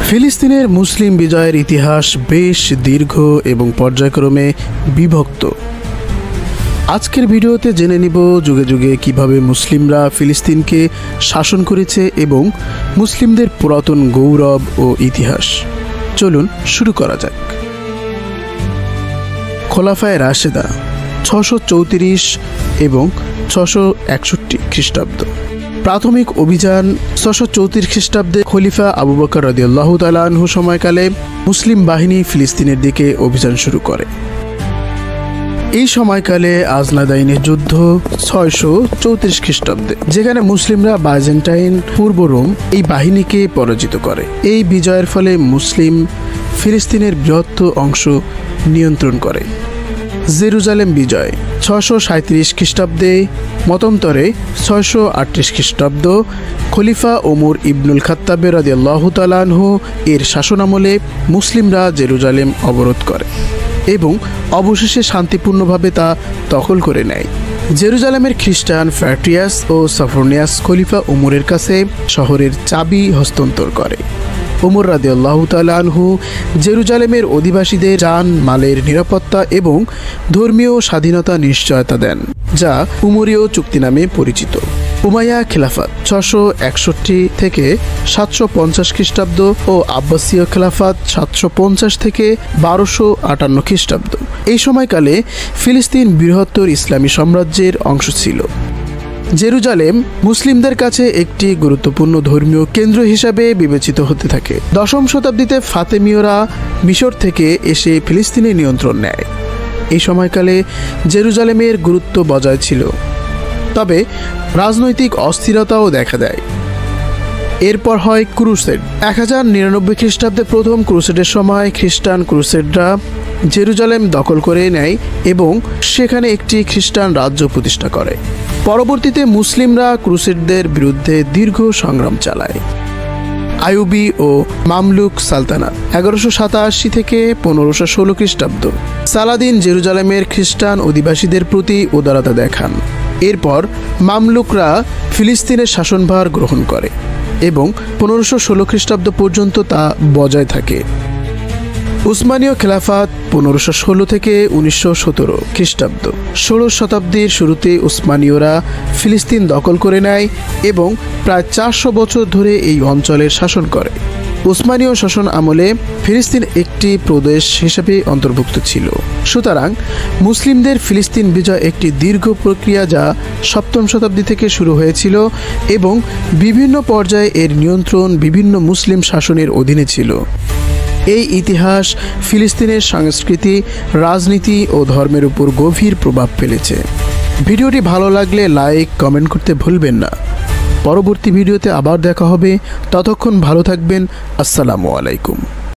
ফিলিস্তিনের মুসলিম বিজয়ের ইতিহাস বেশ দীর্ঘ এবং পর্যায়ক্রমে বিভক্ত। আজকের ভিডিওতে জেনে নিব যুগে যুগে কিভাবে মুসলিমরা ফিলিস্তিনকে শাসন করেছে এবং মুসলিমদের পুরাতন গৌরব ও ইতিহাস। চলুন শুরু করা যাক। খোলাফায়ে রাশেদা 634 এবং 661 খ্রিস্টাব্দ। প্রাথমিক অভিযান 634 খ্রিস্টাব্দে খলিফা আবু বকর রাদিয়াল্লাহু তাআলা আনহু সময়কালে মুসলিম বাহিনী ফিলিস্তিনের দিকে অভিযান শুরু করে। এই সময়কালে আজনাদাইনের যুদ্ধ 634 খ্রিস্টাব্দে, যেখানে মুসলিমরা বাইজেন্টাইন পূর্ব রোম এই বাহিনীকে পরাজিত করে। এই বিজয়ের ফলে মুসলিম ফিলিস্তিনের বৃহত্তর অংশ নিয়ন্ত্রণ করে। জেরুজালেম বিজয় 637 খ্রিস্টাব্দে, মতান্তরে 638 খ্রিস্টাব্দ খলিফা ওমর ইবনুল খাত্তাব রাদিয়াল্লাহু তাআলা আনহু এর শাসনামলে মুসলিমরা জেরুজালেম অবরোধ করে এবং অবশেষে শান্তিপূর্ণভাবে তা দখল করে নেয়। জেরুজালেমের খ্রিস্টান ফ্যাট্রিয়াস ও সফরনিয়াস খলিফা ওমরের কাছে শহরের চাবি হস্তান্তর করে। ওমর রাদিয়াল্লাহু তাআলা আনহু জেরুজালেমের অধিবাসীদের জান মালের নিরাপত্তা এবং ধর্মীয় স্বাধীনতা নিশ্চয়তা দেন, যা উমরীয় চুক্তি নামে পরিচিত। উমাইয়া খিলাফত 661 থেকে 750 খ্রিস্টাব্দ ও আব্বাসীয় খিলাফত 750 থেকে 1258 খ্রিস্টাব্দ। এই সময়কালে ফিলিস্তিন বৃহত্তর ইসলামী সাম্রাজ্যের অংশ ছিল। জেরুজালেম মুসলিমদের কাছে একটি গুরুত্বপূর্ণ ধর্মীয় কেন্দ্র হিসাবে বিবেচিত হতে থাকে। 10ম শতাব্দীতে ফাতেমীয়রা মিশর থেকে এসে ফিলিস্তিনে নিয়ন্ত্রণ নেয়। এই সময়কালে জেরুজালেমের গুরুত্ব বজায় ছিল, তবে রাজনৈতিক অস্থিরতাও দেখা দেয়। এরপর হয় ক্রুসেড। 1099 খ্রিস্টাব্দে প্রথম ক্রুসেডের সময় খ্রিস্টান ক্রুসেডরা জেরুজালেম দখল করে নেয় এবং সেখানে একটি খ্রিস্টান রাজ্য প্রতিষ্ঠা করে। পরবর্তীতে মুসলিমরা ক্রুসেডদের বিরুদ্ধে দীর্ঘ সংগ্রাম চালায়। আইয়ুবী ও মামলুক সালতানাত 1187 থেকে 1516 খ্রিস্টাব্দ। সালাদিন জেরুজালেমের খ্রিস্টান অধিবাসীদের প্রতি উদারতা দেখান। এরপর মামলুকরা ফিলিস্তিনের শাসনভার গ্রহণ করে এবং 1516 খ্রিস্টাব্দ পর্যন্ত তা বজায় থাকে। উসমানীয় খেলাফত 1516 থেকে 1917 খ্রিস্টাব্দ। 16 শতাব্দীর শুরুতে উসমানীয়রা ফিলিস্তিন দখল করে নেয় এবং প্রায় 400 বছর ধরে এই অঞ্চলের শাসন করে। উসমানীয় শাসন আমলে ফিলিস্তিন একটি প্রদেশ হিসেবে অন্তর্ভুক্ত ছিল। সুতরাং মুসলিমদের ফিলিস্তিন বিজয় একটি দীর্ঘ প্রক্রিয়া, যা 7ম শতাব্দী থেকে শুরু হয়েছিল এবং বিভিন্ন পর্যায়ে এর নিয়ন্ত্রণ বিভিন্ন মুসলিম শাসনের অধীনে ছিল। এই ইতিহাস ফিলিস্তিনের সংস্কৃতি, রাজনীতি ও ধর্মের উপর গভীর প্রভাব ফেলেছে। ভিডিওটি ভালো লাগলে লাইক, কমেন্ট করতে ভুলবেন না। পরবর্তী ভিডিওতে আবার দেখা হবে। ততক্ষণ ভালো থাকবেন। আসসালামু আলাইকুম।